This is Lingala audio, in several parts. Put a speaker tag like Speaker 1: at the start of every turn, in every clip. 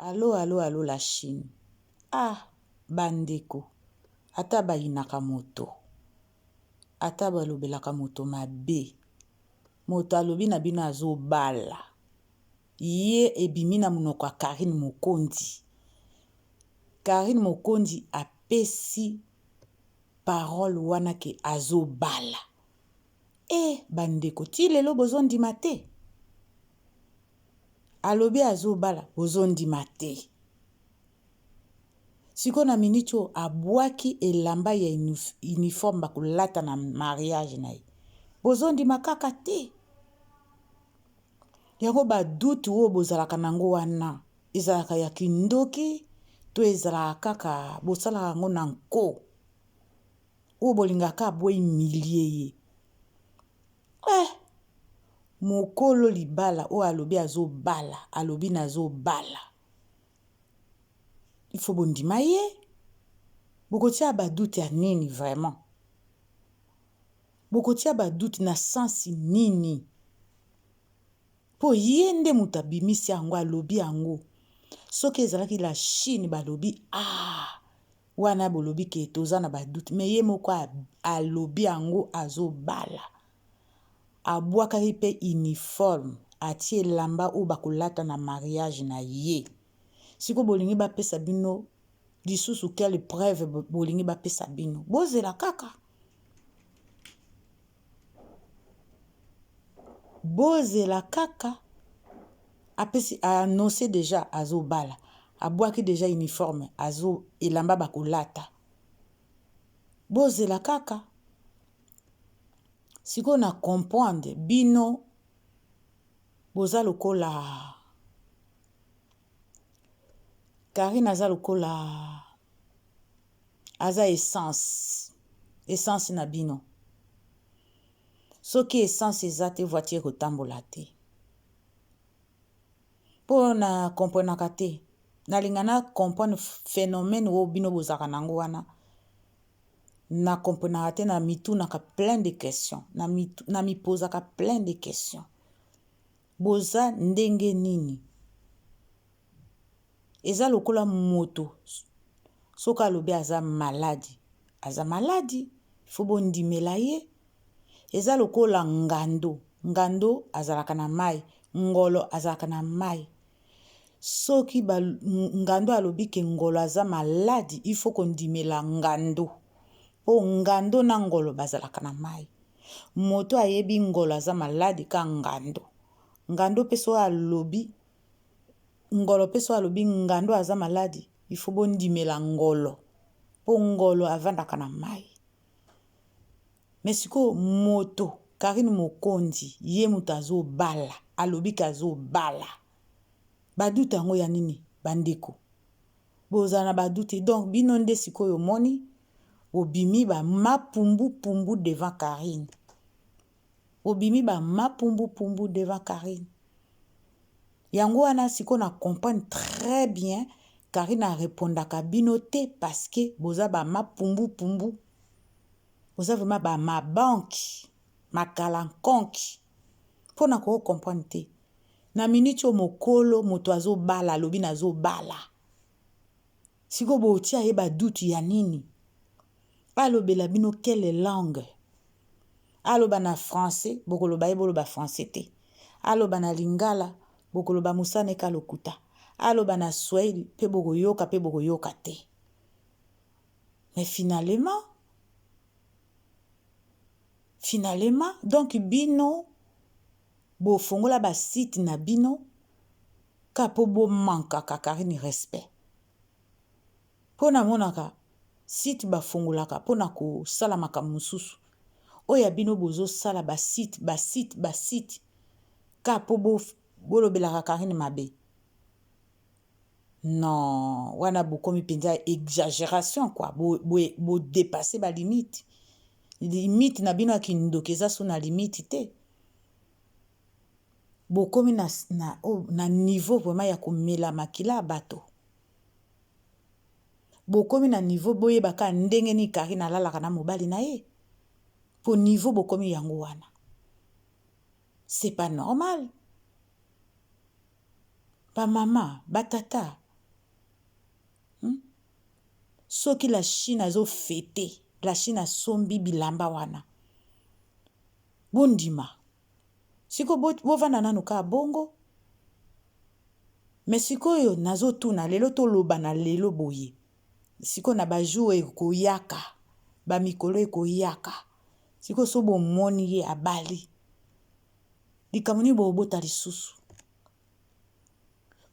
Speaker 1: Allo, allo, allo la Chine. Ah, bandeko. Ata bayinaka moto. Ata balobelaka moto mabe. Moto alobi na bino azobala. Ye ebimi na munoko ya Karine Mokondi. Karine Mokondi apesi parole wana ke azobala. Bandeko, ti lelo bozondima te. Alobi azobala bozondima te. Siko na minito abwaki elamba ya uniforme bakulata na mariage na ye. Bozondima kaka te. Yango badutu oyo bozalaka nango wana. Ezalaka ya kindoki to ezalaka kaka bosalaka yango na nko. Oyo bolingaka abwe imilie ye. Mokolo libala oyo alobi azobala, alobi nazobala. Il faut bondima ye. Bokotia baduti ya nini vraiment? Bokotia baduti na sensi nini? Po ye nde muta bimisi yango alobi yango. Soki ezalaki la Chine balobi wana bolobi ke toza na baduti. Me ye moko alobi yango azobala. Abwakaki pe uniforme atie lamba oyo bakolata na mariage na ye. Siko bolingi bapesa bino lisusu quelle preuve bolingi bapesa bino. Bozela kaka. Bozela kaka. Apesi annoncé déjà azobala. Abwaki déjà uniforme azo elamba bakolata. Bozela kaka. Siko na comprendre bino boza lokola Karine aza lokola aza essence na bino. Soki essence eza te voiture kotambola te. Po na comprendre te. Na lingana comprendre phénomène wo bino bozaka nango wana. Na comprendre te na mitu naka plein de questions. Na mi posaka plein de questions. Boza ndenge nini? Eza lokola moto. Soka alobi aza maladi. Aza maladi. Faut bondimela ye. Eza lokola ngando. Ngando azalaka na mai. Ngolo azalaka na mai. Soki ngando alobi ke ngolo aza maladi. Il faut kondimela ngando. Po ngando na ngolo bazalaka na mai. Moto ayebi ngolo aza maladi ka ngando. Ngando peso alobi. Ngolo peso alobi ngando aza maladi. Il faut bondimela ngolo. Po ngolo avandaka na mai. Mesiko moto. Karine Mokondi. Ye muta azo bala. Alobi ka azo bala. Baduti yango ya nini? Bandeko. Bozana baduti. Donc bino nde siko yo moni. Obimi ba mapumbu devant Karine. Obimi ba mapumbu devant Karine. Yango wana siko na comprendre très bien. Karine a répondaka bino te parce que boza ba mapumbu. Boza vraiment ba ma banque. Ma kalankonki. Pona ko comprendre te. Na minute yo mokolo moto azo bala. Lobi na zo bala. Siko bo tia ye ba duti ya nini? Alobela bino quelle langue? Aloba na français, bokoloba ye boloba français te. Aloba na lingala, bokoloba musane ka lokuta. Aloba na swahili, pe bokoyoka te. Mais finalement, donc bino, bo fongola ba site na bino, ka po bo manka ka Karine respect. Pona monaka, site ba fongolaka pona ko salamaka mususu. Oya bino bozo sala ba site. Ka po bolobelaka Karine mabe. Non, wana bokomi penza exagération quoi. Bo dépasser ba limite. Limite na bino akindoki eza so na limite te. Bokomi na niveau vraiment ya komela makila bato. Bokomi na niveau boyebaka ndenge ni Karine alalaka na mobali na ye. Po niveau bokomi yango wana. C'est pas normal. Ba maman, ba tata, Soki la Chine azo fêté, la Chine a sombi bilamba wana. Bondima. Siko bovanda nanu ka bongo. Mais sikoyo nazo tuna lelo to loba na lelo boye. Siko na bajou ekoyaka. Ba mikolo ekoyaka. Siko sobo moni ye abali. Likamuni bobota lisusu.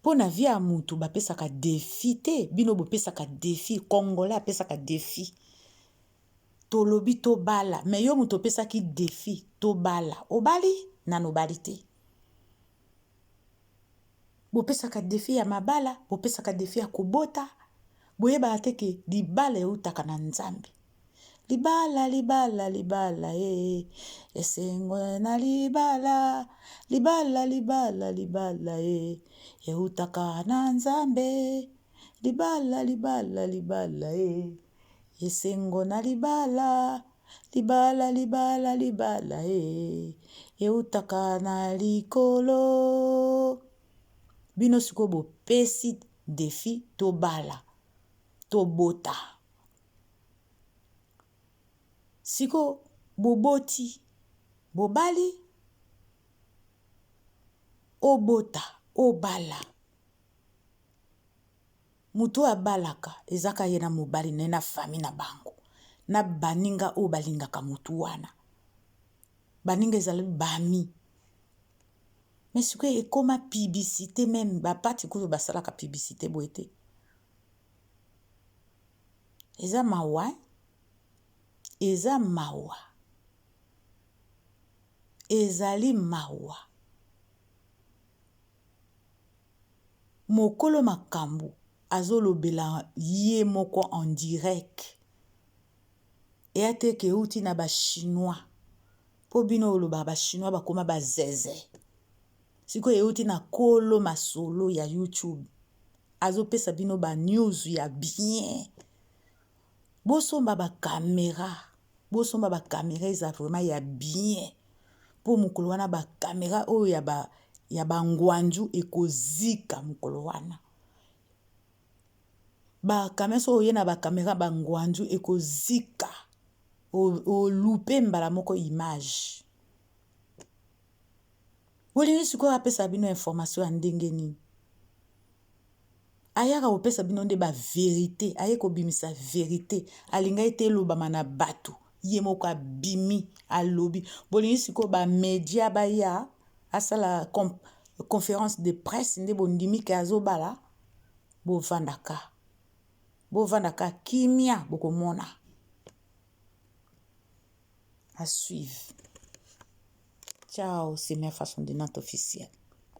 Speaker 1: Po na via mutu ba pesaka défi te. Bino bo pesaka défi. Congolais pesaka défi. To lobi to bala. Mais yo mutu pesaki défi. To bala. Obali nano bali te. Bo pesaka défi ya mabala. Bo pesaka défi ya kubota. Boye ba ateke libala eutaka na nzambe. Libala, libala, libala, esengo na libala, libala, libala, libala, eutaka na nzambe, libala, libala, libala, esengo na libala, libala, libala, libala, eutaka na likolo. Bino siko bo pesi défi to bala, to bota. Siko boboti, bobali, obota, obala. Mutu abalaka, ezaka yena mobali na fami na bango. Na baninga o balingaka mutu wana. Baninga ezali bami. Mais siko ekoma publicité même, ba pati kuzo basalaka publicité boete. Eza mawa. Eza mawa. Ezali mawa. Mokolo makambu azolobela ye moko en direct. E ateke uti na ba chinois. Po bino oloba ba chinois bakoma ba zeze. Siko euti na kolo masolo ya YouTube. Azopesa bino ba news ya bien. Bosomba ba caméra. Bosomba ba caméra eza vraiment ya bien. Po mukolo wana ba caméra o ya ba ngwanju ekozika mukolo wana. Ba caméra so yena ba caméra ba ngwanju ekozika. O loupe mbala moko image. Woli siko apesa bino information ya ndenge nini. Ayaka opesa bino nde ba vérité, ayeko bimisa vérité, alinga ete lobama na bato, ye moko abimi alobi. Bolingi siko ba média ba ya asala conférence de presse nde bondimi ke azobala bo vandaka. Bo vandaka kimia bokomona. À suivre. Ciao, c'est ma façon de notre officiel.